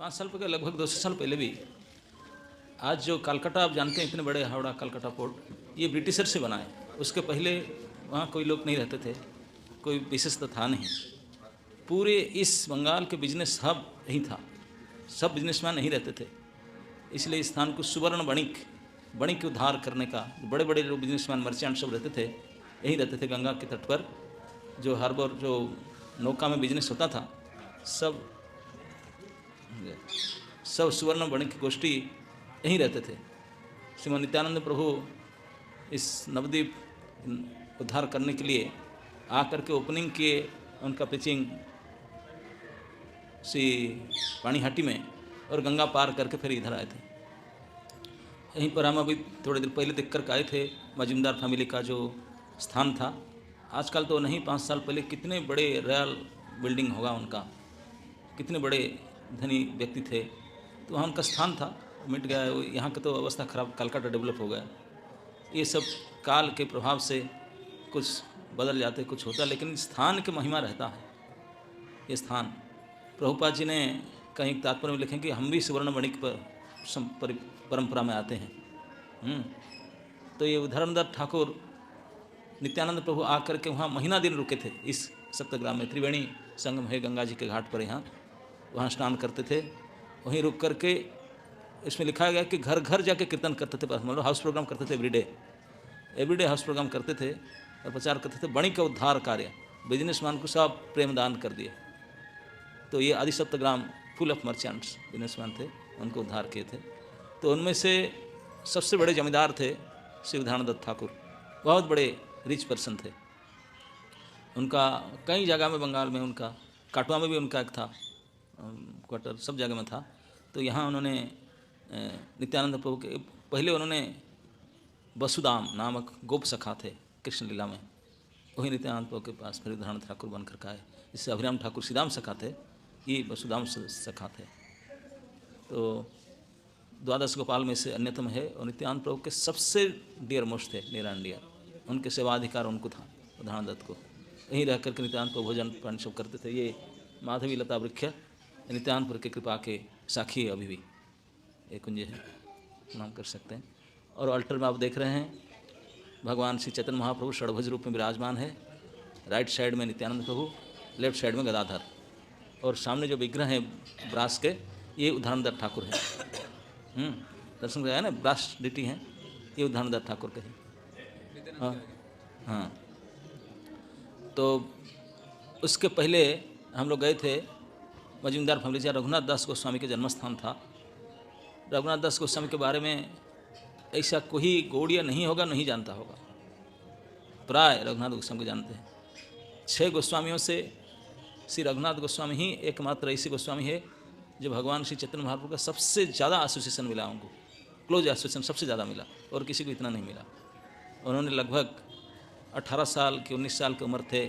5 साल पहले, लगभग 200 साल पहले भी, आज जो कलकत्ता आप जानते हैं, इतने बड़े हावड़ा कलकत्ता पोर्ट, ये ब्रिटिशर से बना है। उसके पहले वहाँ कोई लोग नहीं रहते थे, कोई विशेषता था नहीं। पूरे इस बंगाल के बिजनेस हब यही था, सब बिजनेसमैन नहीं रहते थे। इसलिए इस स्थान को सुवर्ण बणिक उद्धार करने का, बड़े बड़े जो बिजनेसमैन मर्चेंट सब रहते थे, यहीं रहते थे गंगा के तट पर। जो हार्बर, जो नौका में बिजनेस होता था, सब सुवर्ण बणिक गोष्ठी यहीं रहते थे। श्रीमद नित्यानंद प्रभु इस नवद्वीप उद्धार करने के लिए आकर के ओपनिंग किए, उनका पिचिंग श्री पानीहाटी में, और गंगा पार करके फिर इधर आए थे। यहीं पर हम अभी थोड़े देर पहले देख कर आए थे, मजूमदार फैमिली का जो स्थान था। आजकल तो नहीं, 5 साल पहले कितने बड़े रॉयल बिल्डिंग होगा उनका, कितने बड़े धनी व्यक्ति थे। तो वहाँ उनका स्थान था, मिट गया। यहाँ की तो अवस्था खराब, कलकत्ता डेवलप हो गया। ये सब काल के प्रभाव से कुछ बदल जाते, कुछ होता, लेकिन स्थान के महिमा रहता है। ये स्थान प्रभुपाद जी ने कहीं तात्पर्य में लिखे कि हम भी सुवर्ण बणिक पर परंपरा में आते हैं। तो ये धर्मदत्त ठाकुर नित्यानंद प्रभु आकर के वहाँ महीना दिन रुके थे इस सप्तग्राम में। त्रिवेणी संगम है गंगा जी के घाट पर, यहाँ वहाँ स्नान करते थे। वहीं रुक करके इसमें लिखा गया कि घर घर जाके कीर्तन करते थे, मतलब हाउस प्रोग्राम करते थे। एवरीडे हाउस प्रोग्राम करते थे और प्रचार करते थे बणिक का उद्धार कार्य। बिजनेसमैन को सब प्रेम दान कर दिए। तो ये आदि Saptagram full of merchants businessman थे, उनको उद्धार किए थे। तो उनमें से सबसे बड़े जमींदार थे श्री उद्धारणदत्त ठाकुर, बहुत बड़े रिच पर्सन थे। उनका कई जगह में बंगाल में, उनका काटवा में भी उनका एक था क्वार्टर, सब जगह में था। तो यहाँ उन्होंने नित्यानंद प्रभु के पहले उन्होंने वसुदाम नामक गोप सखा थे कृष्ण लीला में, वही नित्यानंद प्रभु के पास फिर उद्धारण ठाकुर बनकर का है। इससे अभिराम ठाकुर सीधाम सखा थे, ये वसुदाम सखा थे। तो 12 गोपाल में से अन्यतम है, और नित्यानंद प्रभु के सबसे डियर मोस्ट थे, नियर एंड डियर। उनके सेवाधिकार उनको था, उद्धारण दत्त को। यहीं रह करके नित्यानंद प्रभु भोजन पान सब करते थे। ये माधवी लता वृक्ष नित्यानंदपुर के कृपा के साखी अभी भी एक कुंज है, नाम कर सकते हैं। और अल्टर में आप देख रहे हैं भगवान श्री चैतन्य महाप्रभु षड्भुज रूप में विराजमान है। राइट साइड में नित्यानंद प्रभु, लेफ्ट साइड में गदाधर, और सामने जो विग्रह हैं ब्रास के, ये उद्धारणदत्त ठाकुर है। दर्शन कराया ना, ब्रास डिटी हैं, ये उद्धारणदत्त ठाकुर के हैं। हाँ, तो उसके पहले हम लोग गए थे मजूमदार फैमिली, जहाँ रघुनाथ दास गोस्वामी के जन्मस्थान था। रघुनाथ दास गोस्वामी के बारे में ऐसा कोई गौड़िया नहीं होगा, नहीं जानता होगा। प्राय रघुनाथ गोस्वामी को जानते हैं। 6 गोस्वामियों से श्री रघुनाथ गोस्वामी ही एकमात्र ऐसे गोस्वामी है जो भगवान श्री चैतन्य महाप्रभु का सबसे ज़्यादा एसोसिएशन मिला, उनको क्लोज एसोसिएशन सबसे ज़्यादा मिला, और किसी को इतना नहीं मिला। उन्होंने लगभग 18 साल की 19 साल की उम्र थे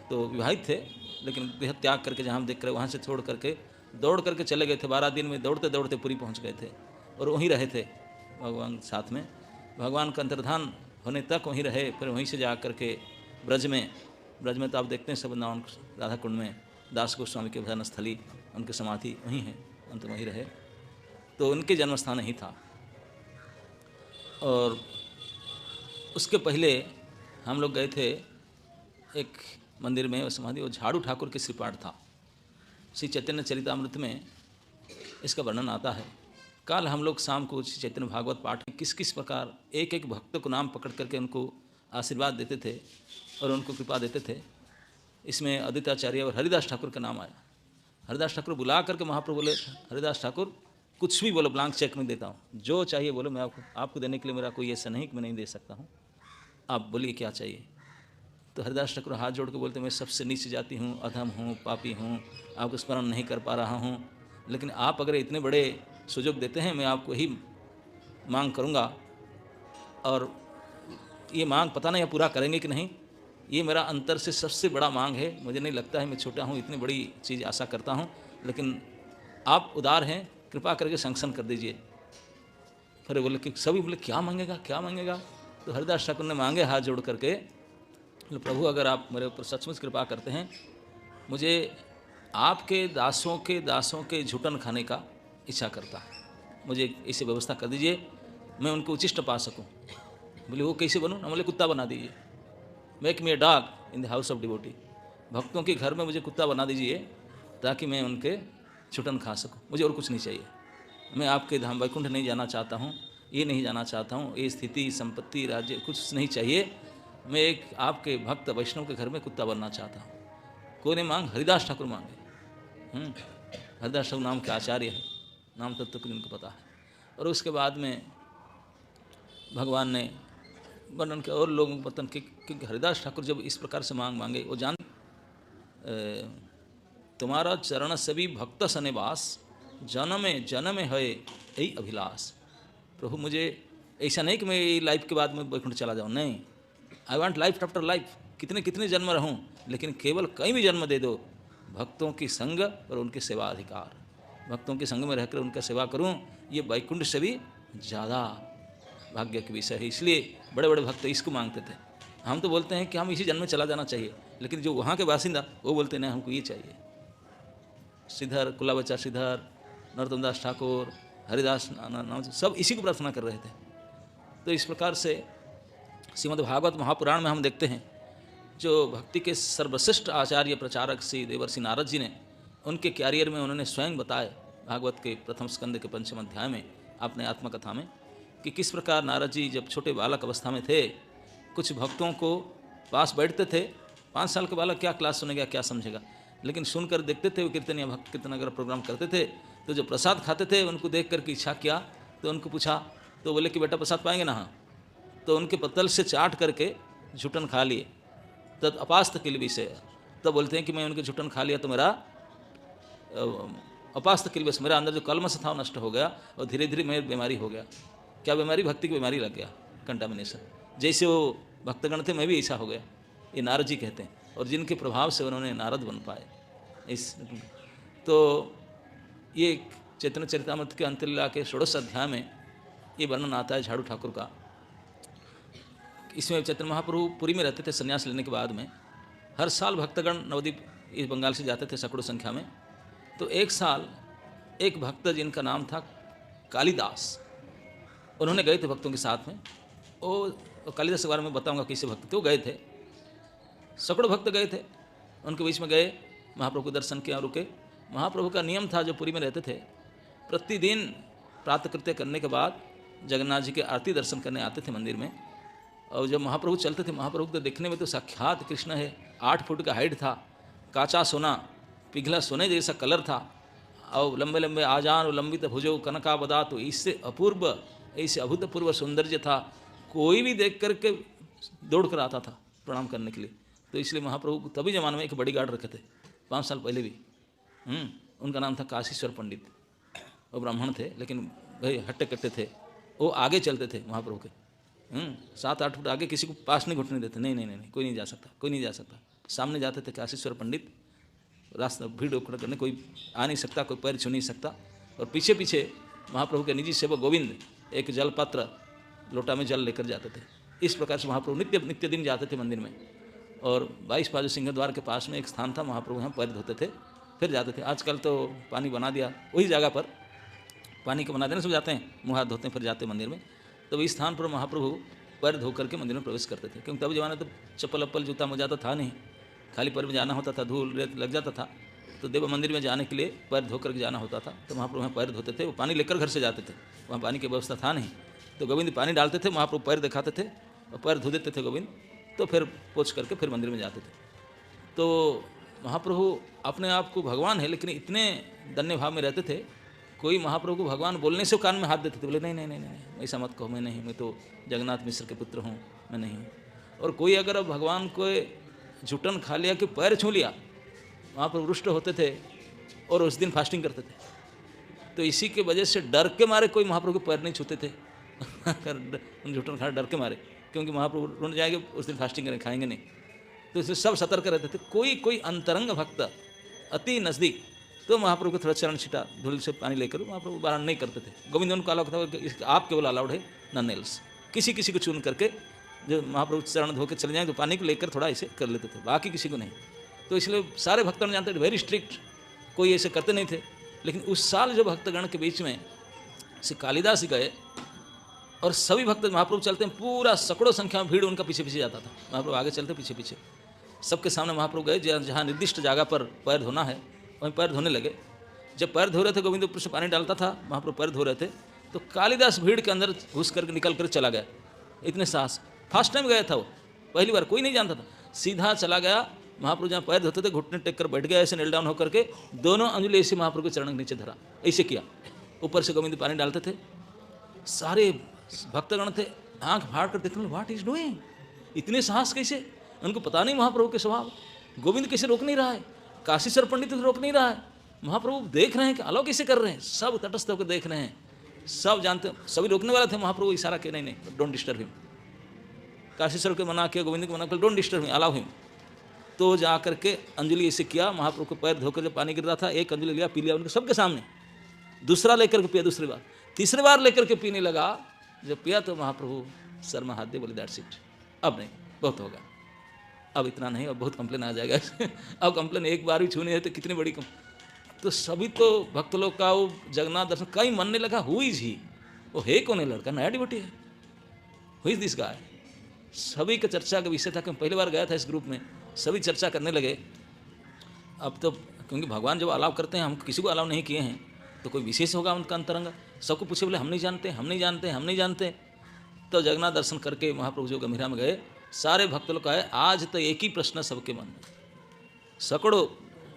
तो विवाहित थे, लेकिन गृह त्याग करके, जहाँ हम देख रहे वहाँ से छोड़ करके दौड़ करके चले गए थे। 12 दिन में दौड़ते दौड़ते पुरी पहुँच गए थे, और वहीं रहे थे भगवान साथ में। भगवान का अंतर्धान होने तक वहीं रहे। फिर वहीं से जा करके ब्रज में तो आप देखते हैं सब नाम राधा कुंड में दास गोस्वामी के भजन स्थली, उनकी समाधि वहीं है, अंत वहीं रहे। तो उनके जन्मस्थान ही था। और उसके पहले हम लोग गए थे एक मंदिर में, वो समाधि, वो झाड़ू ठाकुर के श्रीपाठ था। श्री चैतन्य चरितामृत में इसका वर्णन आता है। कल हम लोग शाम को श्री चैतन्य भागवत पाठ में किस किस प्रकार एक एक भक्त को नाम पकड़ करके उनको आशीर्वाद देते थे और उनको कृपा देते थे। इसमें अद्वैताचार्य और हरिदास ठाकुर का नाम आया। हरिदास ठाकुर बुला करके महाप्रभु बोले, हरिदास ठाकुर कुछ भी बोलो, ब्लांक चेक में देता हूँ, जो चाहिए बोलो, मैं आपको देने के लिए मेरा कोई ऐसा नहीं कि मैं नहीं दे सकता हूँ, आप बोलिए क्या चाहिए। तो हरिदास ठाकुर हाथ जोड़ के बोलते, मैं सबसे नीचे जाती हूँ, अधम हूँ, पापी हूँ, आपको स्मरण नहीं कर पा रहा हूँ, लेकिन आप अगर इतने बड़े सुजोग देते हैं, मैं आपको ही मांग करूँगा। और ये मांग पता नहीं आप पूरा करेंगे कि नहीं, ये मेरा अंतर से सबसे बड़ा मांग है। मुझे नहीं लगता है मैं छोटा हूँ, इतनी बड़ी चीज़ आशा करता हूँ, लेकिन आप उदार हैं, कृपा करके सैंक्शन कर दीजिए। फिर बोले कि सभी बोले क्या मांगेगा, क्या मांगेगा। तो हरिदास ठाकुर ने मांगे हाथ जोड़ करके, प्रभु अगर आप मेरे ऊपर सचमुच कृपा करते हैं, मुझे आपके दासों के झुटन खाने का इच्छा करता है। मुझे ऐसी व्यवस्था कर दीजिए, मैं उनको उचिष्ट पा सकूं। बोले वो कैसे बनूं? ना बोले कुत्ता बना दीजिए, make me a dog in the house of devotee. भक्तों के घर में मुझे कुत्ता बना दीजिए ताकि मैं उनके छुटन खा सकूं। मुझे और कुछ नहीं चाहिए। मैं आपके धाम वैकुंठ नहीं जाना चाहता हूँ, ये नहीं जाना चाहता हूँ, ये स्थिति संपत्ति राज्य कुछ नहीं चाहिए। मैं एक आपके भक्त वैष्णव के घर में कुत्ता बनना चाहता हूँ। कोई ने मांग, हरिदास ठाकुर मांगे। हरिदास ठाकुर नाम के आचार्य है, नाम तब तक उनको पता है। और उसके बाद में भगवान ने वर्णन किया और लोगों को पतन कि हरिदास ठाकुर जब इस प्रकार से मांगे, वो जान तुम्हारा चरण सभी भक्त सनिवास, जन्मे जन्मे है यही अभिलाष। प्रभु मुझे ऐसा नहीं कि मैं ये लाइफ के बाद में वैकुंठ चला जाऊँ, नहीं, I want life after life. कितने कितने जन्म रहूँ, लेकिन केवल कहीं भी जन्म दे दो, भक्तों की संग और उनके सेवा अधिकार, भक्तों के संग में रहकर उनका सेवा करूँ, ये वैकुंठ से भी ज़्यादा भाग्य के विषय है। इसलिए बड़े बड़े भक्त इसको मांगते थे। हम तो बोलते हैं कि हम इसी जन्म में चला जाना चाहिए, लेकिन जो वहाँ के बासिंदा वो बोलते नहीं, हमको ये चाहिए। श्रीधर, कुलाबच्चा श्रीधर, नरोत्तम दास ठाकुर, हरिदास नाम से सब इसी को प्रार्थना कर रहे थे। तो इस प्रकार से श्रीमद् भागवत महापुराण में हम देखते हैं जो भक्ति के सर्वश्रेष्ठ आचार्य प्रचारक श्री देवर्षि नारद जी ने उनके कैरियर में उन्होंने स्वयं बताए, भागवत के प्रथम स्कंद के 5वें अध्याय में अपने आत्मकथा में, कि किस प्रकार नारद जी जब छोटे बालक अवस्था में थे, कुछ भक्तों को पास बैठते थे। 5 साल के बालक क्या क्लास सुनेगा, क्या समझेगा, लेकिन सुनकर देखते थे। वो कीर्तन या भक्त कीर्तन अगर प्रोग्राम करते थे तो जो प्रसाद खाते थे उनको देख करके इच्छा किया, तो उनको पूछा, तो बोले कि बेटा प्रसाद पाएंगे ना? हाँ। तो उनके पत्तल से चाट करके झुटन खा लिए। तद अपास्त किल विषय, तब बोलते हैं कि मैं उनके झुटन खा लिया तो मेरा अपास्त किल विषय, मेरा अंदर जो कलमश था वो नष्ट हो गया और धीरे धीरे मेरी बीमारी हो गया। क्या बीमारी? भक्ति की बीमारी लग गया, कंटामिनेशन। जैसे वो भक्तगण थे, मैं भी ऐसा हो गया। ये नारद जी कहते हैं, और जिनके प्रभाव से उन्होंने नारद बन पाए। इस तो ये चैतन्य चरितामृत के अंतलीला के 16 अध्याय में ये वर्णन आता है झाड़ू ठाकुर का। इसमें चैतन्य महाप्रभु पुरी में रहते थे संन्यास लेने के बाद में। हर साल भक्तगण नवद्वीप इस बंगाल से जाते थे सैकड़ों संख्या में। तो एक साल एक भक्त जिनका नाम था कालिदास, उन्होंने गए थे भक्तों के साथ में। वो कालिदास के बारे में बताऊंगा कैसे भक्त थे। वो गए थे, सैकड़ों भक्त गए थे, उनके बीच में गए, महाप्रभु को दर्शन किया, रुके। महाप्रभु का नियम था, जो पुरी में रहते थे, प्रतिदिन प्रातःकृत्य करने के बाद जगन्नाथ जी के आरती दर्शन करने आते थे मंदिर में। और जब महाप्रभु चलते थे, महाप्रभु तो देखने में तो साक्षात कृष्ण है। 8 फुट का हाइट था, काचा सोना, पिघला सोने जैसा कलर था, और लंबे लंबे आजान और लंबित भुजो कनकावदा, तो इससे अपूर्व, ऐसे अभूतपूर्व सौंदर्य था। कोई भी देख करके दौड़ कर आता था प्रणाम करने के लिए। तो इसलिए महाप्रभु तभी जमाने में एक बॉडीगार्ड रखे थे, 5 साल पहले भी। उनका नाम था काशीश्वर पंडित। वो ब्राह्मण थे, लेकिन भाई हट्टे कट्टे थे। वो आगे चलते थे महाप्रभु के, 7-8 फुट आगे, किसी को पास नहीं घुटने देते। नहीं नहीं नहीं, कोई नहीं जा सकता, कोई नहीं जा सकता। सामने जाते थे काशीश्वर पंडित, रास्ता भीड़ उखड़ करने, कोई आ नहीं सकता, कोई पैर छू नहीं सकता। और पीछे पीछे महाप्रभु के निजी सेवक गोविंद एक जल पात्र लोटा में जल लेकर जाते थे। इस प्रकार से महाप्रभु नित्य दिन जाते थे मंदिर में। और 22 बाजू सिंह द्वार के पास में एक स्थान था, महाप्रभु यहाँ पैर धोते थे, फिर जाते थे। आजकल तो पानी बना दिया, वही जगह पर पानी को बना देने से जाते हैं, मुँह हाथ धोते हैं, फिर जाते हैं मंदिर में। तो इस स्थान पर महाप्रभु पैर धो करके मंदिर में प्रवेश करते थे, क्योंकि तब जमाने तो चप्पल अप्पल जूता मोजा तो था नहीं, खाली पैर में जाना होता था, धूल रेत लग जाता था। तो देव मंदिर में जाने के लिए पैर धो करके जाना होता था। तो महाप्रभु वहाँ पैर धोते थे, वो पानी लेकर घर से जाते थे, वहाँ पानी की व्यवस्था था नहीं। तो गोविंद पानी डालते थे, महाप्रभु पैर दिखाते थे और पैर धो देते थे गोविंद, तो फिर पोंछ करके फिर मंदिर में जाते थे। तो महाप्रभु अपने आप को भगवान है, लेकिन इतने धन्य भाव में रहते थे। कोई महाप्रभु को भगवान बोलने से कान में हाथ देते थे, बोले नहीं नहीं नहीं नहीं, ऐसा मत कहो, मैं नहीं, मैं तो जगन्नाथ मिश्र के पुत्र हूँ, मैं नहीं हूँ। और कोई अगर भगवान को झुटन खा लिया कि पैर छू लिया, महाप्रभु रुष्ट होते थे और उस दिन फास्टिंग करते थे। तो इसी के वजह से डर के मारे कोई महाप्रभु के पैर नहीं छूते थे झुटन खा डर के मारे, क्योंकि महाप्रभु रुंड जाएंगे, उस दिन फास्टिंग करें, खाएंगे नहीं। तो इसलिए सब सतर्क रहते थे। कोई अंतरंग भक्त अति नज़दीक, तो महाप्रभु को थोड़ा चरण छिटा धूल से पानी लेकर महाप्रभु बारण नहीं करते थे। गोविंद उनको अलाउ था, आप केवल अलाउड है, नन एल्स। किसी किसी को चुन करके जो महाप्रभु चरण धो के चले जाएंगे तो पानी को लेकर थोड़ा ऐसे कर लेते थे, बाकी किसी को नहीं। तो इसलिए सारे भक्तों जानते थे, वेरी स्ट्रिक्ट, कोई ऐसे करते नहीं थे। लेकिन उस साल जो भक्तगण के बीच में श्री कालिदास गए और सभी भक्त महाप्रभु चलते हैं, पूरा सैकड़ों संख्या में भीड़ उनका पीछे पीछे जाता था। महाप्रभु आगे चलते पीछे पीछे, सबके सामने महाप्रभु गए, जहाँ निर्दिष्ट जगह पर पैर धोना है वहीं पैर धोने लगे। जब पैर धो रहे थे, गोविंद ऊपर से पानी डालता था, महाप्रभु पैर धो रहे थे, तो कालिदास भीड़ के अंदर घुस करके निकल कर चला गया। इतने साहस, फर्स्ट टाइम गया था वो, पहली बार, कोई नहीं जानता था। सीधा चला गया, महाप्रभु जहाँ पैर धोते थे घुटने टेक कर बैठ गया, ऐसे नील डाउन होकर के, दोनों अंजलि ऐसे महाप्रभु के चरण के नीचे धरा, ऐसे किया। ऊपर से गोविंद पानी डालते थे, सारे भक्तगण थे आंख फाड़ कर देखते, व्हाट इज डूइंग, इतने साहस कैसे, उनको पता नहीं महाप्रभु के स्वभाव। गोविंद कैसे रोक नहीं रहा है, काशीश्वर पंडित रोक नहीं रहा है, महाप्रभु देख रहे हैं कि अलाउ कैसे कर रहे हैं, सब तटस्थ होकर देख रहे हैं, सब जानते, सभी रोकने वाले थे। महाप्रभु इशारा किया, नहीं नहीं डोंट डिस्टर्ब हिम। काशीश्वर को मना किया, गोविंद को मना किया, don't disturb him, allow him. तो जा करके अंजलि ऐसे किया, महाप्रभु को पैर धोकर जब पानी गिर रहा था, एक अंजलि लिया, पी लिया उनके सबके सामने, दूसरा लेकर के पिया, दूसरी बार, तीसरी बार लेकर के पीने लगा। जब पिया तो महाप्रभु सर में हाथ दे, बोले दैट्स इट, अब नहीं, बहुत होगा, अब इतना नहीं, अब बहुत कंप्लेन आ जाएगा अब कंप्लेन एक बार भी छूने है तो कितनी बड़ी तो सभी तो भक्त लोग का वो जगन्नाथ दर्शन कहीं मनने लगा, हु इज ही, वो है कौन है लड़का, नया डिवोटी है, हु इज दिस गाय। सभी का चर्चा का विषय था कि पहली बार गया था इस ग्रुप में, सभी चर्चा करने लगे। अब तो क्योंकि भगवान जब अलाउ करते हैं, हम किसी को अलाउ नहीं किए हैं, तो कोई विशेष होगा उनका अंतरंग, सबको पूछे, बोले हम नहीं जानते, हम नहीं जानते, हम नहीं जानते। तो जगन्नाथ दर्शन करके महाप्रभु जो गंभीरा में गए, सारे भक्त लोग कहे, आज तो एक ही प्रश्न सबके मन में, सैकड़ों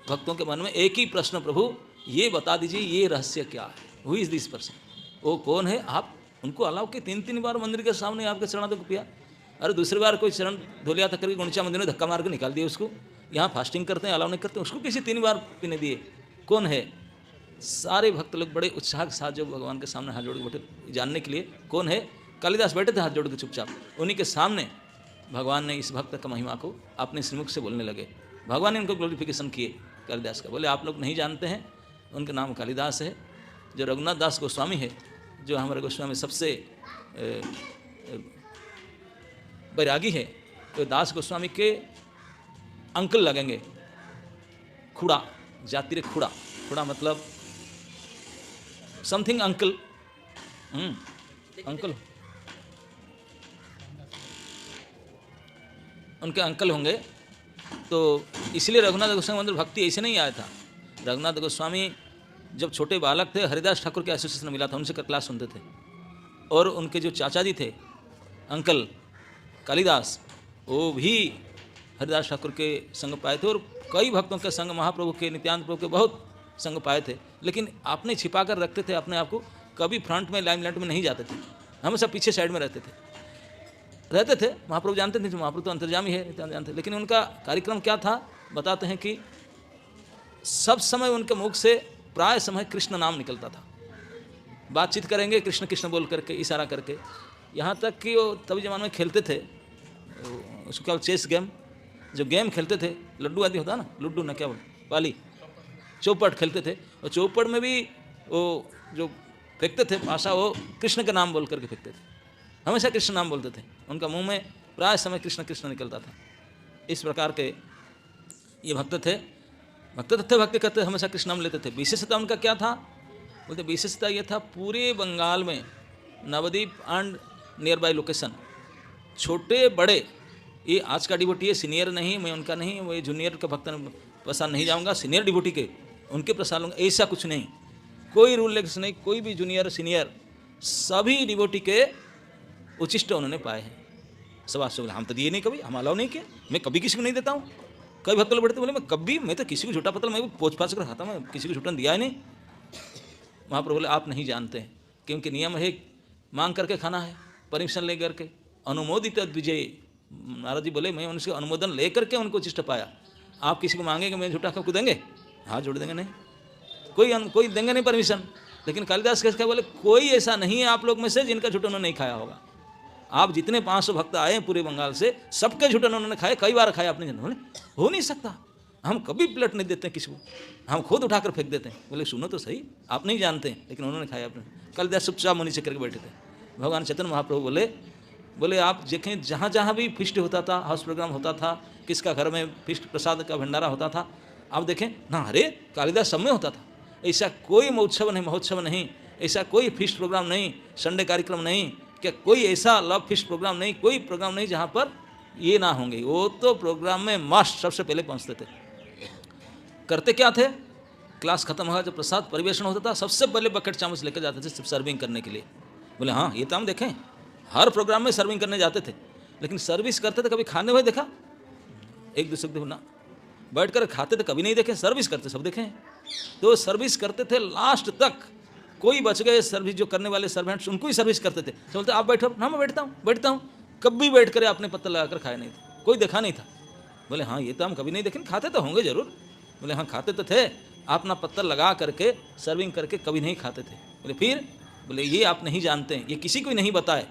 भक्तों के मन में एक ही प्रश्न, प्रभु ये बता दीजिए ये रहस्य क्या है, हु इज दिस पर्सन, वो कौन है। आप उनको अलाउ के 3-3 बार मंदिर के सामने आपके चरण को पिया, अरे दूसरी बार कोई चरण धो लिया था करके गुंडीचा मंदिर में धक्का मार के निकाल दिया उसको। यहाँ फास्टिंग करते हैं, अलाउ नहीं करते, उसको किसी 3 बार पीने दिए, कौन है। सारे भक्त लोग बड़े उत्साह के साथ जो भगवान के सामने हाथ जोड़ के बैठे जानने के लिए कौन है। कालिदास बैठे थे हाथ जोड़ के चुपचाप, उन्हीं के सामने भगवान ने इस भक्त का महिमा को अपने श्रीमुख से बोलने लगे। भगवान ने उनको ग्लोरिफिकेशन किए कालिदास का, बोले आप लोग नहीं जानते हैं, उनका नाम कालिदास है, जो रघुनाथ दास गोस्वामी है, जो हमारे गोस्वामी सबसे बैरागी है, तो दास गोस्वामी के अंकल लगेंगे, खुड़ा, जाति रे खुड़ा, खुड़ा मतलब समथिंग अंकल, अंकल उनके अंकल होंगे। तो इसलिए रघुनाथ गोस्वामी मंदिर भक्ति ऐसे नहीं आया था। रघुनाथ गोस्वामी जब छोटे बालक थे, हरिदास ठाकुर के एसोसिएशन में मिला था, उनसे क्लास सुनते थे, और उनके जो चाचा जी थे अंकल कालिदास, वो भी हरिदास ठाकुर के संग पाए थे, और कई भक्तों के संग, महाप्रभु के, नित्यानंद प्रभु के बहुत संग पाए थे। लेकिन आपने छिपा कर रखते थे अपने आप को, कभी फ्रंट में लाइमलाइट में नहीं जाते थे, हमेशा पीछे साइड में रहते थे। महाप्रभु जानते थे, महाप्रभु तो अंतर्यामी है, जानते। लेकिन उनका कार्यक्रम क्या था बताते हैं कि सब समय उनके मुख से प्राय समय कृष्ण नाम निकलता था, बातचीत करेंगे कृष्ण कृष्ण बोल करके, इशारा करके, यहाँ तक कि वो तभी जमाने में खेलते थे, उसको क्या चेस गेम, जो गेम खेलते थे, लड्डू आदि होता ना, लड्डू ना क्या बोल, पाली, चौपट खेलते थे, और चौपट में भी वो जो फेंकते थे पासा, वो कृष्ण का नाम बोल करके फेंकते थे, हमेशा कृष्ण नाम बोलते थे, उनका मुंह में प्राय समय कृष्ण कृष्ण निकलता था। इस प्रकार के ये भक्त थे, भक्ति करते हमेशा कृष्ण नाम लेते थे। विशेषता उनका क्या था बोलते, विशेषता ये था, पूरे बंगाल में Nabadwip and nearby location, छोटे बड़े, ये आज का डिवोटी है, सीनियर नहीं, मैं उनका नहीं, मैं जूनियर का भक्त प्रसाद नहीं जाऊँगा, सीनियर डिवोटी के उनके प्रसाद लूँगा, ऐसा कुछ नहीं, कोई रूल लेक्स नहीं, कोई भी जूनियर सीनियर, सभी डिवोटी के उचिष्ट उन्होंने पाए हैं। सब आज हम तो दिए नहीं, कभी हम अलाउ नहीं किया, मैं कभी किसी को नहीं देता हूँ। कई भक्त लोग बैठते बोले मैं तो किसी को झूठा पतला, मैं पोछ पाछ कर खाता, मैं किसी को झूठा दिया ही नहीं। महाप्रभु बोले आप नहीं जानते हैं, क्योंकि नियम है मांग करके खाना है, परमिशन ले करके, अनुमोदित विजय। नारद जी बोले मैं उनसे अनुमोदन ले करके उनको उचिष्ट पाया, आप किसी को मांगेंगे मैं झूठा कब देंगे, हाथ जोड़ देंगे नहीं, कोई देंगे नहीं परमिशन। लेकिन कालिदास कैसे बोले कोई ऐसा नहीं है आप लोग में से जिनका झूठा उन्होंने नहीं खाया होगा। आप जितने 500 भक्त आए हैं पूरे बंगाल से, सबके झूठा उन्होंने खाए, कई बार खाया अपने जन्म में, हो नहीं सकता, हम कभी प्लेट नहीं देते किसी को, हम खुद उठाकर फेंक देते हैं। बोले सुनो तो सही, आप नहीं जानते हैं, लेकिन उन्होंने खाया अपने। कालिदास चुपचाप मुनि से करके बैठे थे। भगवान चैतन्य महाप्रभु बोले आप देखें, जहाँ जहाँ भी फिस्ट होता था, हाउस प्रोग्राम होता था, किसका घर में फिस्ट प्रसाद का भंडारा होता था, आप देखें ना, अरे कालिदास सब में होता था, ऐसा कोई महोत्सव नहीं, ऐसा कोई फीस्ट प्रोग्राम नहीं, संडे कार्यक्रम नहीं, क्या कोई ऐसा लव फीस्ट प्रोग्राम नहीं, कोई प्रोग्राम नहीं जहाँ पर ये ना होंगे। वो तो प्रोग्राम में मस्ट सबसे पहले पहुँचते थे। करते क्या थे, क्लास खत्म हुआ जब प्रसाद परिवेषण होता था, सबसे पहले बकेट चामच लेकर जाते थे सिर्फ सर्विंग करने के लिए। बोले हाँ, ये तो हम देखें हर प्रोग्राम में सर्विंग करने जाते थे, लेकिन सर्विस करते थे कभी खाने हुए देखा? एक दूसरे को ना बैठ कर खाते थे कभी नहीं देखे, सर्विस करते सब देखे। तो सर्विस करते थे लास्ट तक, कोई बच गए सर्विस जो करने वाले सर्वेंट्स उनको ही सर्विस करते थे। तो बोलते आप बैठो ना, मैं बैठता हूँ। कभी बैठ कर आपने पत्ता लगाकर खाया नहीं था, कोई देखा नहीं था। बोले हाँ, ये तो हम कभी नहीं देखे, खाते तो होंगे जरूर। बोले हाँ, खाते तो थे, अपना पत्थर लगा करके सर्विंग करके कभी नहीं खाते थे। बोले फिर? बोले ये आप नहीं जानते हैं, ये किसी को नहीं बताए,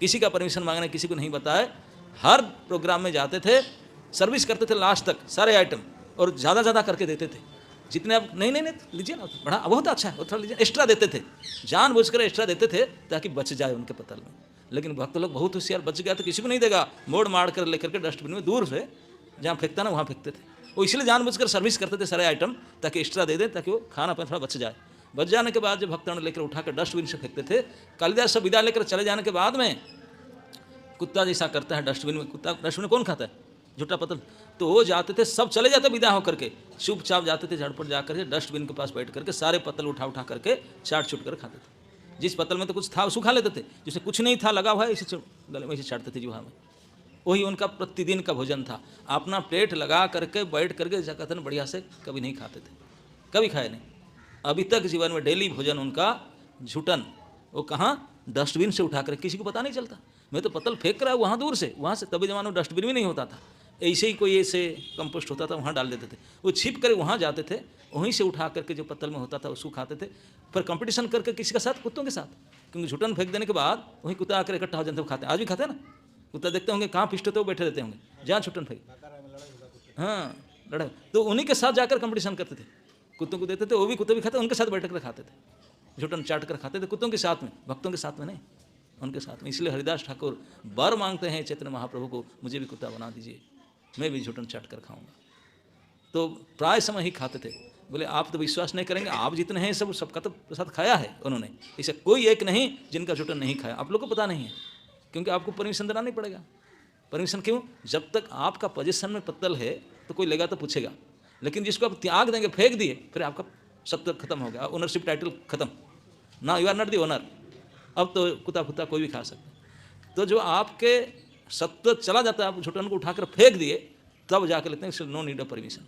किसी का परमिशन मांगना किसी को नहीं बताए। हर प्रोग्राम में जाते थे, सर्विस करते थे लास्ट तक सारे आइटम, और ज़्यादा करके देते थे जितने आप नहीं लीजिए ना, बड़ा बहुत अच्छा है, थोड़ा लीजिए, एक्स्ट्रा देते थे, जानबूझकर एक्स्ट्रा देते थे ताकि बच जाए उनके पत्तल में। लेकिन भक्त लोग बहुत होशियार, बच गया तो किसी को नहीं देगा, मोड़ मार कर लेकर के डस्टबिन में दूर से जहाँ फेंकता ना वहाँ फेंकते थे। वो इसलिए जानबूझकर सर्विस करते थे सारे आइटम ताकि एक्स्ट्रा दे दें, ताकि वो खाना अपना थोड़ा बच जाए। बच जाने के बाद जब भक्तों ने लेकर उठाकर डस्टबिन से फेंकते थे, कालिदास सब विदा लेकर चले जाने के बाद में कुत्ता जैसा करता है डस्टबिन में, कुत्ता डस्टबिन में कौन खाता है, झूठा पत्थर। तो वो जाते थे, सब चले जाते विदा होकर के, चुपचाप जाते थे झटपट जाकर के डस्टबिन के पास बैठ करके सारे पत्तल उठा करके चाट चुट कर खाते थे। जिस पत्तल में तो कुछ था उसको खा लेते थे, जिसमें कुछ नहीं था लगा हुआ है इसे गले में इसे चाटते थे जुहा में। वही उनका प्रतिदिन का भोजन था। अपना प्लेट लगा करके बैठ करके कहते हैं बढ़िया से कभी नहीं खाते थे, कभी खाए नहीं। अभी तक जीवन में डेली भोजन उनका झूठन, वो कहाँ डस्टबिन से उठा कर, किसी को पता नहीं चलता। मैं तो पत्तल फेंक रहा वहाँ दूर से, वहाँ से तभी जमाने में डस्टबिन भी नहीं होता था, ऐसे ही कोई ऐसे कंपोस्ट होता था वहाँ डाल देते थे। वो छिप कर वहाँ जाते थे, वहीं से उठा करके जो पत्तल में होता था उसको खाते थे। फिर कंपटीशन करके किसी के साथ, कुत्तों के साथ, क्योंकि झूठन फेंक देने के बाद वहीं कुत्ता आकर इकट्ठा हो जाते हैं, खाते। आज भी खाते हैं ना, कुत्ता देखते होंगे कहाँ फिस्ट होते वो बैठे रहते होंगे जहाँ छुट्टन फेंक, हाँ लड़ाई। तो उन्हीं के साथ जाकर कंपटीशन करते थे, कुत्तों को देते थे, वो भी कुत्ते भी खाते, उनके साथ बैठ कर खाते थे, झुटन चाट कर खाते थे, कुत्तों के साथ में, भक्तों के साथ में नहीं, उनके साथ में। इसलिए हरिदास ठाकुर वर मांगते हैं चैतन्य महाप्रभु को, मुझे भी कुत्ता बना दीजिए, मैं भी झुटन चाट कर खाऊंगा। तो प्राय समय ही खाते थे। बोले आप तो विश्वास नहीं करेंगे, आप जितने हैं सबका तो प्रसाद खाया है उन्होंने, ऐसा कोई एक नहीं जिनका झुटन नहीं खाया। आप लोग को पता नहीं है, क्योंकि आपको परमिशन देना नहीं पड़ेगा। परमिशन क्यों? जब तक आपका पोजीशन में पत्तल है तो कोई लेगा तो पूछेगा, लेकिन जिसको आप त्याग देंगे, फेंक दिए, फिर आपका सत्व खत्म हो गया, ओनरशिप टाइटल खत्म ना, you are not the owner. अब तो कुत्ता फुत्ता कोई भी खा सकता। तो जो आपके सत्व चला जाता है, आप झुटन को उठाकर फेंक दिए, तब जाकर लेते हैं, नो नीड ऑफ परमिशन।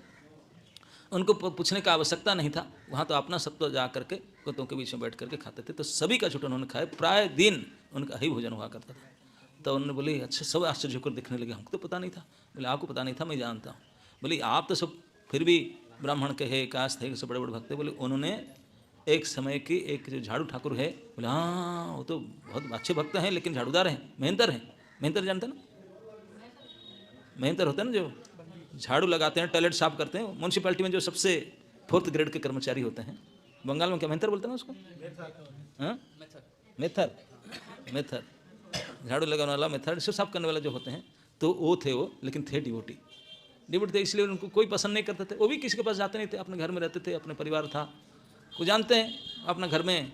उनको पूछने का आवश्यकता नहीं था, वहाँ तो अपना सत्व जा करके कुत्तों के बीच में बैठ करके खाते थे। तो सभी का झुटन उन्होंने खाए, प्राय दिन उनका ही भोजन हुआ करता था। तो उन्होंने बोले अच्छा, सब आश्चर्य होकर देखने लगे, हमको तो पता नहीं था। बोले आपको पता नहीं था, मैं जानता हूँ। बोले आप तो सब फिर भी ब्राह्मण के है, कास्ट है, सब बड़े बड़े भक्त है। बोले उन्होंने एक समय की एक जो झाड़ू ठाकुर है, बोले हाँ वो तो बहुत अच्छे भक्त हैं, लेकिन झाड़ूदार हैं, मेहनतर हैं। मेहनतर जानते ना, मेहनतर होते हैं ना, जो झाड़ू लगाते हैं, टॉयलेट साफ करते हैं, म्यूनसिपैलिटी में जो सबसे 4th ग्रेड के कर्मचारी होते हैं। बंगाल में क्या मेहनतर बोलते हैं उसको? हाँ, मेथर, झाड़ू लगाने वाला, मेथर, सब साफ करने वाला जो होते हैं, तो वो थे वो, लेकिन थे डिवोटी थे, इसलिए उनको कोई पसंद नहीं करते थे। वो भी किसी के पास जाते नहीं थे, अपने घर में रहते थे, अपने परिवार था। वो जानते हैं अपना घर में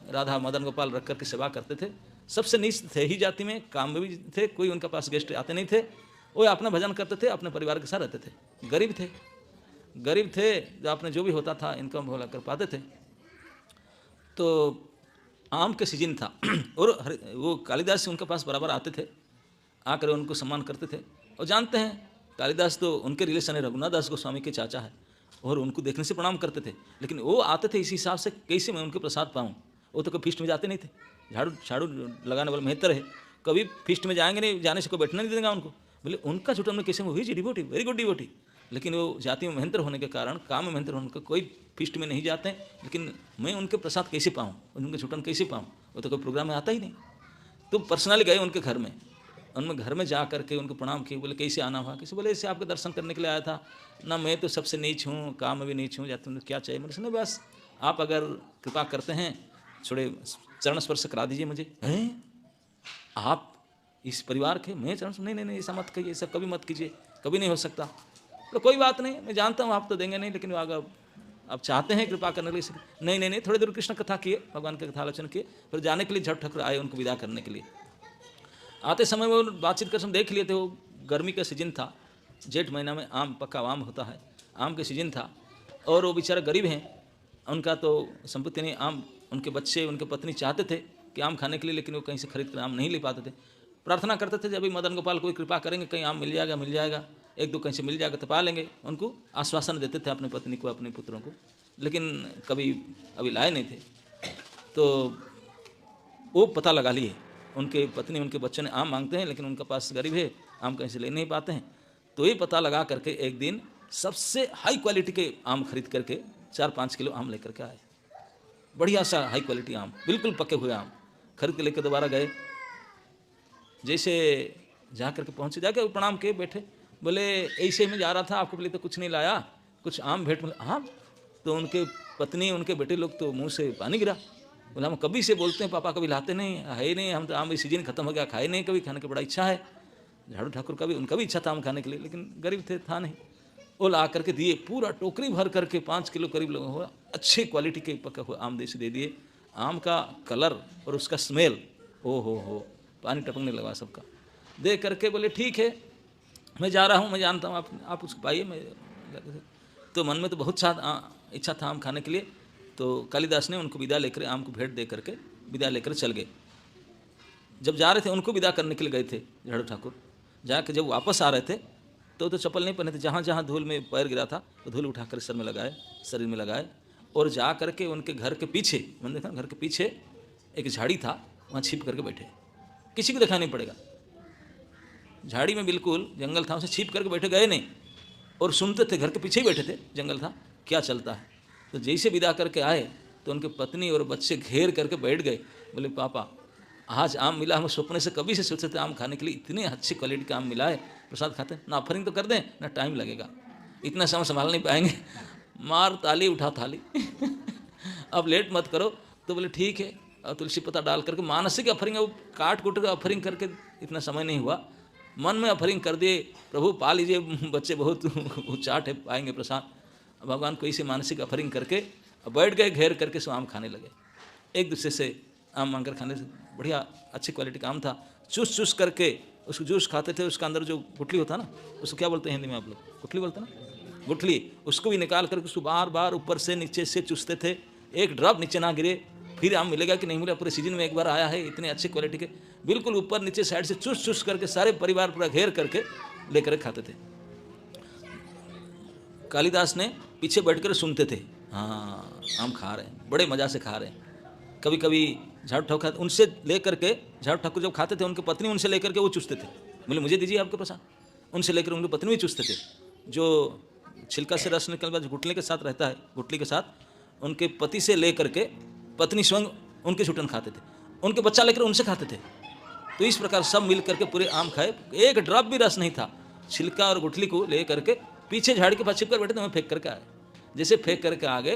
राधा मदन गोपाल रख करके सेवा करते थे। सबसे नीच थे ही जाति में, काम में भी थे, कोई उनके पास गेस्ट आते नहीं थे। वो अपना भजन करते थे, अपने परिवार के साथ रहते थे। गरीब थे, जो आपने जो भी होता था इनकम भोला कर पाते थे। तो आम के सीजन था और वो कालिदास उनके पास बराबर आते थे, आकर उनको सम्मान करते थे। और जानते हैं कालिदास तो उनके रिलेशन है, रघुनाथ दास गोस्वामी के चाचा है, और उनको देखने से प्रणाम करते थे। लेकिन वो आते थे इसी हिसाब से, कैसे मैं उनके प्रसाद पाऊँ। वो तो कभी फीस्ट में जाते नहीं थे, झाड़ू लगाने वाला मेहतर है, कभी फीस्ट में जाएंगे नहीं, जाने से कोई बैठना नहीं देगा उनको। बोले उनका झुटन में कैसे हुई डिवोटी, वेरी गुड डिवोटी। लेकिन वो जाति में मेहनतर होने के कारण, काम में मेहनतर होने का, कोई फीस्ट में नहीं जाते हैं। लेकिन मैं उनके प्रसाद कैसे पाऊँ, उनके झुटन कैसे पाऊँ, वो तो कोई प्रोग्राम में आता ही नहीं। तो पर्सनली गए उनके घर में, उनमें घर में जा करके उनको प्रणाम किए। बोले कैसे आना हुआ? किसी बोले ऐसे आपके दर्शन करने के लिए आया था ना, मैं तो सबसे नीच हूँ, काम में भी नीच हूँ, जाते क्या चाहिए? मैंने सुना बस आप अगर कृपा करते हैं थोड़े चरण स्पर्श करा दीजिए मुझे। हैं आप इस परिवार के? मैं चरण, नहीं ऐसा मत कहिए, ऐसा कभी मत कीजिए, कभी नहीं हो सकता। तो कोई बात नहीं, मैं जानता हूँ आप तो देंगे नहीं, लेकिन अगर आप चाहते हैं कृपा करने के लिए, नहीं नहीं नहीं, थोड़ी देर कृष्ण कथा किए, भगवान की कथा आलोचना किए, फिर जाने के लिए झट ठाकुर आए उनको विदा करने के लिए। आते समय वो बातचीत कर सब देख लिए थे, वो गर्मी का सीजन था, जेठ महीना में आम पक्का आम होता है, आम का सीजन था, और वो बेचारा गरीब हैं, उनका तो संपत्ति नहीं, आम उनके बच्चे उनके पत्नी चाहते थे कि आम खाने के लिए, लेकिन वो कहीं से खरीद कर आम नहीं ले पाते थे। प्रार्थना करते थे जब भी मदन गोपाल कोई कृपा करेंगे, कहीं आम मिल जाएगा, एक दो कहीं से मिल जाएगा तो पा लेंगे। उनको आश्वासन देते थे अपनी पत्नी को, अपने पुत्रों को, लेकिन कभी अभी लाए नहीं थे। तो वो पता लगा लिए, उनके पत्नी उनके बच्चों ने आम मांगते हैं, लेकिन उनका पास गरीब है, आम कहीं से ले नहीं पाते हैं। तो ये पता लगा करके एक दिन सबसे हाई क्वालिटी के आम खरीद करके 4-5 किलो आम लेकर के आए, बढ़िया सा हाई क्वालिटी आम, बिल्कुल पके हुए आम खरीद के लेकर दोबारा गए। जैसे जा करके पहुँचे, जाके प्रणाम किए, बैठे, बोले ऐसे में जा रहा था, आपके लिए तो कुछ नहीं लाया, कुछ आम भेंट में। हाँ, तो उनके पत्नी उनके बेटे लोग तो मुंह से पानी गिरा, बोला हम कभी से बोलते हैं पापा, कभी लाते नहीं है ही नहीं, हम तो आम सीजन खत्म हो गया, खाए नहीं कभी, खाने की बड़ा इच्छा है। झाड़ू ठाकुर का भी, उनका भी इच्छा था आम खाने के लिए, लेकिन गरीब थे, था नहीं। वो ला करके दिए, पूरा टोकरी भर करके 5 किलो करीब लोगों हुआ, अच्छे क्वालिटी के पका हुआ आम देसी दे दिए। आम का कलर और उसका स्मेल, ओ हो, पानी टपकने लगा सबका। दे करके बोले ठीक है, मैं जा रहा हूँ, मैं जानता हूँ आप उसको पाइए। मैं तो मन में तो बहुत इच्छा था आम खाने के लिए। तो कालिदास ने उनको विदा लेकर, आम को भेंट दे करके विदा लेकर चल गए। जब जा रहे थे, उनको विदा करने के लिए गए थे झाड़ू ठाकुर, जाकर जब वापस आ रहे थे तो चप्पल नहीं पहने थे, जहाँ जहाँ धूल में पैर गिरा था तो धूल उठाकर सर में लगाए, शरीर में लगाए, और जा करके उनके घर के पीछे, मैंने देखा घर के पीछे एक झाड़ी था, वहाँ छिप करके बैठे, किसी को दिखाई नहीं पड़ेगा, झाड़ी में बिल्कुल जंगल था, उसे छिप करके बैठे, गए नहीं, और सुनते थे, घर के पीछे ही बैठे थे, जंगल था, क्या चलता है। तो जैसे विदा करके आए तो उनके पत्नी और बच्चे घेर करके बैठ गए, बोले पापा आज आम मिला, हम स्वप्न से कभी से सोचते थे आम खाने के लिए, इतने अच्छी क्वालिटी का आम मिला है, प्रसाद खाते हैं ना, ऑफरिंग तो कर दें ना, टाइम लगेगा, इतना समय संभाल नहीं पाएंगे, मार ताली उठा थाली अब लेट मत करो। तो बोले ठीक है, और तुलसी पत्ता डाल करके मानसिक ऑफरिंग, वो काट कूट कर ऑफरिंग करके इतना समय नहीं हुआ, मन में ऑफरिंग कर दिए, प्रभु पा लीजिए, बच्चे बहुत उचाट है, पाएंगे प्रसाद। भगवान को इसे मानसिक ऑफरिंग करके बैठ गए, घेर करके सो आम खाने लगे, एक दूसरे से आम मांगकर खाने से। बढ़िया अच्छी क्वालिटी का आम था, चूस चूस करके उसको जूस खाते थे, उसका अंदर जो गुठली होता ना, उसको क्या बोलते हैं हिंदी में आप लोग, गुठली बोलते हैं ना, गुठली, उसको भी निकाल करके उसको बार बार ऊपर से नीचे से चूसते थे, एक ड्रॉप नीचे ना गिरे, फिर आम मिलेगा कि नहीं मिलेगा, पूरे सीजन में एक बार आया है, इतने अच्छे क्वालिटी के, बिल्कुल ऊपर नीचे साइड से चूस चूस करके सारे परिवार पूरा घेर करके लेकर खाते थे। कालिदास ने पीछे बैठकर सुनते थे, हाँ आम खा रहे हैं, बड़े मज़ा से खा रहे हैं। कभी कभी झाड़ू ठाकुर उनसे लेकर के, झाड़ू ठाकुर जब खाते थे उनकी पत्नी उनसे लेकर के वो चूसते थे, बोले मुझे दीजिए आपके प्रसाद, उनसे लेकर उनकी पत्नी भी चूसते थे। जो छिलका से रस निकल बाद गुठली के साथ रहता है, गुठली के साथ उनके पति से लेकर के पत्नी स्वयं उनके छुटन खाते थे, उनके बच्चा लेकर उनसे खाते थे। तो इस प्रकार सब मिल करके पूरे आम खाए, एक ड्रॉप भी रस नहीं था, छिलका और गुठली को ले करके पीछे झाड़ी के पास छिप कर बैठे थे, वहाँ फेंक करके आए। जैसे फेंक करके आ गए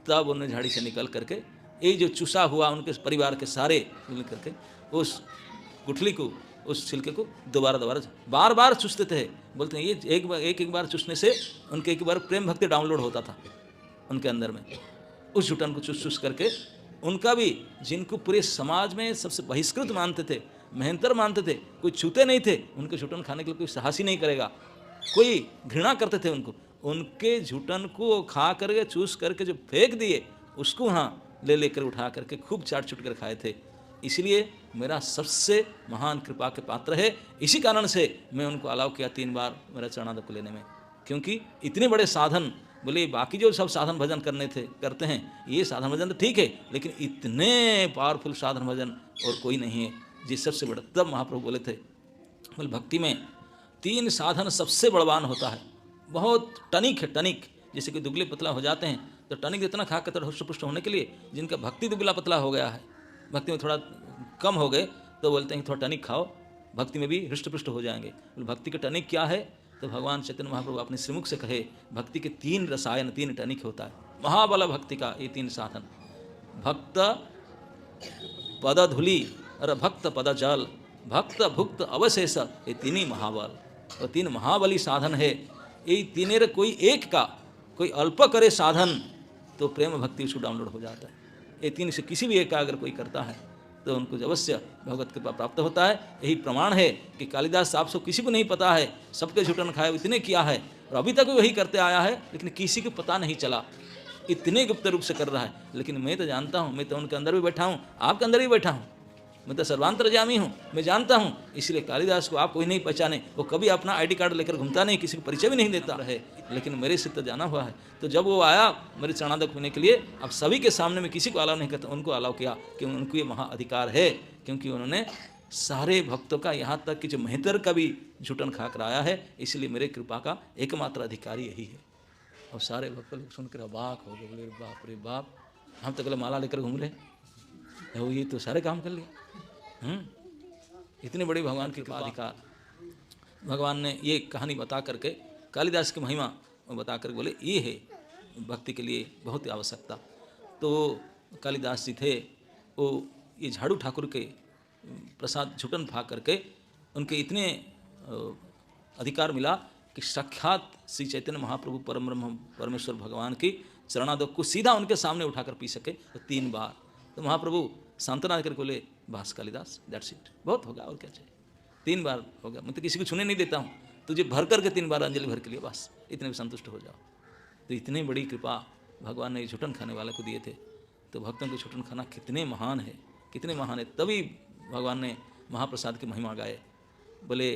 तब उन्हें झाड़ी से निकल करके ये जो चूसा हुआ उनके परिवार के सारे मिल करके उस गुठली को, उस छिलके को दोबारा बार बार चूसते थे। बोलते हैं ये एक बार चूसने से उनके एक बार प्रेम भक्ति डाउनलोड होता था उनके अंदर में, उस जुटन को चूस चूस करके। उनका भी, जिनको पूरे समाज में सबसे बहिष्कृत मानते थे, मेहनतर मानते थे, कोई छूते नहीं थे, उनके झुटन खाने के लिए कोई साहस ही नहीं करेगा, कोई घृणा करते थे उनको, उनके झुटन को खा करके चूस करके जो फेंक दिए उसको हाँ ले लेकर उठा करके खूब चाट चुट कर खाए थे। इसलिए मेरा सबसे महान कृपा के पात्र है, इसी कारण से मैं उनको अलाउ किया 3 बार मेरा चरणादब को लेने में, क्योंकि इतने बड़े साधन, बोले बाकी जो सब साधन भजन करते हैं, ये साधन भजन तो ठीक है, लेकिन इतने पावरफुल साधन भजन और कोई नहीं है जिस सबसे बड़ा। तब महाप्रभु बोले थे, बोले भक्ति में 3 साधन सबसे बलवान होता है, बहुत टनिक है, टनिक, जैसे कि दुबले पतला हो जाते हैं तो टनिक इतना खा कर हष्टपुष्ट होने के लिए, जिनका भक्ति दुबला पतला हो गया है, भक्ति में थोड़ा कम हो गए तो बोलते हैं थोड़ा टनिक खाओ, भक्ति में भी हृष्टपुष्ट हो जाएंगे। भक्ति का टनिक क्या है, तो भगवान चैतन्य महाप्रभु अपने श्रीमुख से कहे, भक्ति के 3 रसायन, 3 टनिक होता है, महाबल भक्ति का ये 3 साधन, भक्त पद धूलि और भक्त पद जल, भक्त भुक्त अवशेष, ये 3 ही महाबल, और 3 महाबली साधन है। ये तीनेर कोई एक का कोई अल्प करे साधन तो प्रेम भक्ति उसको डाउनलोड हो जाता है। ये तीन से किसी भी एक का अगर कोई करता है तो उनको अवश्य भगवत कृपा प्राप्त होता है। यही प्रमाण है कि कालिदास साहब से किसी को नहीं पता है, सबके झूठन खाए इतने किया है और अभी तक वही करते आया है, लेकिन किसी को पता नहीं चला, इतने गुप्त रूप से कर रहा है। लेकिन मैं तो जानता हूँ, मैं तो उनके अंदर भी बैठा हूँ, आपके अंदर भी बैठा हूँ, मैं तो सर्वांतरजामी हूँ, मैं जानता हूँ। इसलिए कालिदास को आप कोई नहीं पहचाने, वो कभी अपना आईडी कार्ड लेकर घूमता नहीं, किसी को परिचय भी नहीं देता रहे, लेकिन मेरे से तो जाना हुआ है। तो जब वो आया मेरे चरणादक होने के लिए, अब सभी के सामने में किसी को अलाउ नहीं करता, उनको अलाउ किया कि उनको ये महा अधिकार है, क्योंकि उन्होंने सारे भक्तों का, यहाँ तक कि जो मेहतर का भी झूठन खा कर आया है, इसलिए मेरे कृपा का एकमात्र अधिकारी यही है। और सारे भक्त लोग सुनकर अबाक हो गए, बोले बाप रे बाप, हम तो कल माला लेकर घूम रहे, ये तो सारे काम कर लिया। इतने बड़े भगवान की कृपा अधिकार। भगवान ने ये कहानी बता करके, कालिदास की महिमा बता कर बोले ये है भक्ति के लिए बहुत ही आवश्यकता। तो कालिदास जी थे, वो ये झाड़ू ठाकुर के प्रसाद झुटन फा करके उनके इतने अधिकार मिला कि साक्षात श्री चैतन्य महाप्रभु परम ब्रह्म परमेश्वर भगवान की चरणादोक को सीधा उनके सामने उठाकर पी सके, तो 3 बार। तो महाप्रभु सांत्वना करके बोले बस कालिदास, दैट्स इट, बहुत होगा और क्या चाहिए, 3 बार हो गया, मैं तो किसी को छूने नहीं देता हूँ, तुझे भर करके 3 बार अंजलि भर के लिए बस, इतने भी संतुष्ट हो जाओ। तो इतनी बड़ी कृपा भगवान ने झुटन खाने वाले को दिए थे। तो भक्तों को झुटन खाना कितने महान है, कितने महान है। तभी भगवान ने महाप्रसाद की महिमा गाए। बोले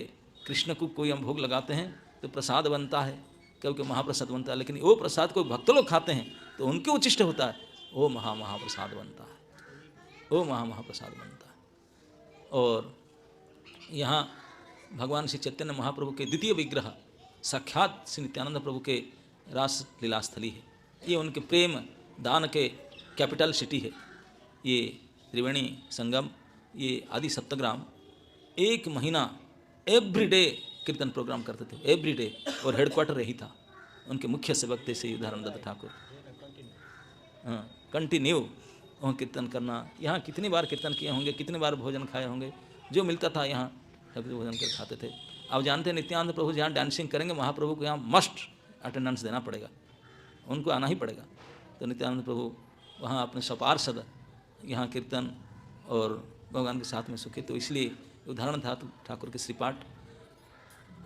कृष्ण को कोई हम भोग लगाते हैं तो प्रसाद बनता है, क्योंकि महाप्रसाद बनता है, लेकिन वो प्रसाद को भक्त लोग खाते हैं तो उनके उच्चिष्ट होता है, वो महाप्रसाद बनता है, वो महाप्रसाद बनता है। और यहाँ भगवान श्री चैतन्य महाप्रभु के द्वितीय विग्रह साक्षात श्री नित्यानंद प्रभु के रास लीला स्थली है। ये उनके प्रेम दान के कैपिटल सिटी है। ये त्रिवेणी संगम, ये आदि सप्तग्राम 1 महीना एवरीडे कीर्तन प्रोग्राम करते थे, एवरीडे, और हेडक्वार्टर यही था। उनके मुख्य सेवक थे श्री उदाहरण दत्त ठाकुर। हाँ, कंटिन्यू वहाँ कीर्तन करना। यहाँ कितनी बार कीर्तन किए होंगे, कितनी बार भोजन खाए होंगे, जो मिलता था यहाँ सभी भोजन कर खाते थे। आप जानते हैं नित्यानंद प्रभु जहाँ डांसिंग करेंगे, महाप्रभु को यहाँ मस्ट अटेंडेंस देना पड़ेगा, उनको आना ही पड़ेगा। तो नित्यानंद प्रभु वहाँ अपने सपार्षद यहाँ कीर्तन और भगवान के साथ में सुखे। तो इसलिए उदाहरण दत्त ठाकुर के श्रीपाठ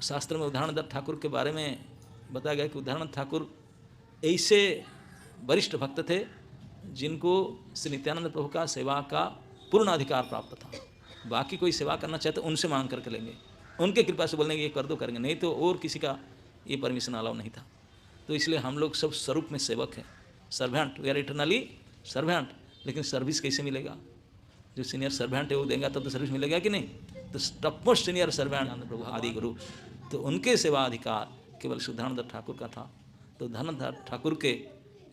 शास्त्र में उदाहरण दत्त ठाकुर के बारे में बताया गया कि उदाहरण ठाकुर ऐसे वरिष्ठ भक्त थे जिनको श्री नित्यानंद प्रभु का सेवा का पूर्ण अधिकार प्राप्त था। बाकी कोई सेवा करना चाहते उनसे मांग करके लेंगे, उनके कृपा से बोलेंगे ये कर दो, करेंगे, नहीं तो और किसी का ये परमिशन अलाउ नहीं था। तो इसलिए हम लोग सब स्वरूप में सेवक हैं, servant, we are eternally servant. लेकिन सर्विस कैसे मिलेगा? जो सीनियर सर्वेंट है वो देगा तब तो सर्विस मिलेगा कि नहीं? तो टॉपमोस्ट सीनियर सर्वेंट प्रभु आदि गुरु, तो उनके सेवा अधिकार केवल सुधानंद ठाकुर का था। तो धनंद ठाकुर के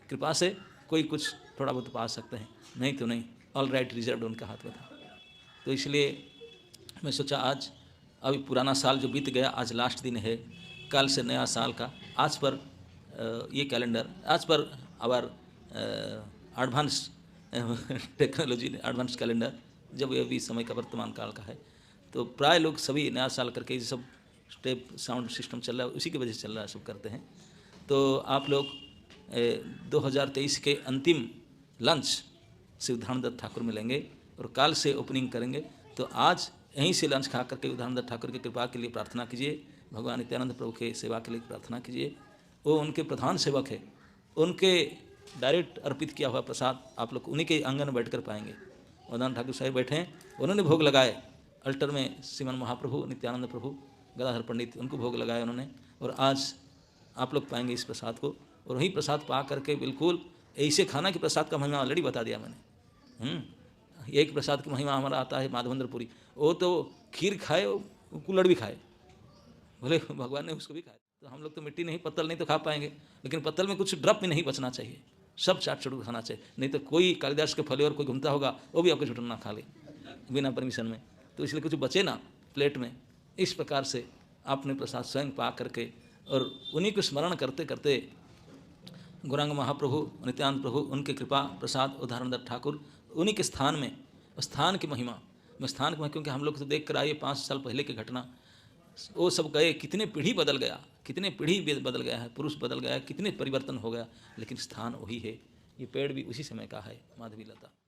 कृपा से कोई कुछ थोड़ा बहुत पा सकते हैं, नहीं तो नहीं, ऑल राइट रिजर्व उनके हाथ में था। तो इसलिए मैं सोचा आज अभी पुराना साल जो बीत गया, आज लास्ट दिन है, कल से नया साल का आज पर ये कैलेंडर, आज per hour advance technology advance calendar, जब ये भी समय का वर्तमान काल का है, तो प्राय लोग सभी नया साल करके ये सब स्टेप साउंड सिस्टम चल रहा है, उसी की वजह से चल रहा है, सब करते हैं। तो आप लोग 2023 के अंतिम लंच श्री उदाहरण दत्त ठाकुर में लेंगे और काल से ओपनिंग करेंगे। तो आज यहीं से लंच खा करके उदाहरण दत्त ठाकुर की कृपा के लिए प्रार्थना कीजिए, भगवान नित्यानंद प्रभु के सेवा के लिए प्रार्थना कीजिए। वो उनके प्रधान सेवक है, उनके डायरेक्ट अर्पित किया हुआ प्रसाद आप लोग उन्हीं के आंगन में बैठकर पाएंगे। उदाहरण ठाकुर साहब बैठे हैं, उन्होंने भोग लगाए अल्टर में, श्रीमन महाप्रभु नित्यानंद प्रभु गदाधर पंडित उनको भोग लगाए उन्होंने, और आज आप लोग पाएंगे इस प्रसाद को। और वही प्रसाद पा करके बिल्कुल ऐसे खाना कि प्रसाद का महिमा ऑलरेडी बता दिया मैंने। एक प्रसाद की महिमा हमारा आता है माधवेंद्रपुरी, वो तो खीर खाए, कुल्हड़ भी खाए, बोले भगवान ने उसको भी खाया। तो हम लोग तो मिट्टी नहीं, पत्तल नहीं तो खा पाएंगे, लेकिन पत्तल में कुछ ड्रप भी नहीं बचना चाहिए, सब चाट चटू खाना चाहिए, नहीं तो कोई कालिदास के फले और कोई घूमता होगा वो भी आपके झुटन ना खा ले बिना परमिशन में। तो इसलिए कुछ बचे ना प्लेट में। इस प्रकार से आपने प्रसाद स्वयं पा करके और उन्हीं को स्मरण करते करते गौरांग महाप्रभु नित्यानंद प्रभु उनके कृपा प्रसाद उदाहरण दत्त ठाकुर उन्हीं के स्थान में, स्थान की महिमा में, स्थान की महिमा, क्योंकि हम लोग तो देख कर आइए 5 साल पहले की घटना, वो सब गए, कितने पीढ़ी बदल गया, कितने पीढ़ी बदल गया है, पुरुष बदल गया है, कितने परिवर्तन हो गया, लेकिन स्थान वही है। ये पेड़ भी उसी समय का है, माधवी लता।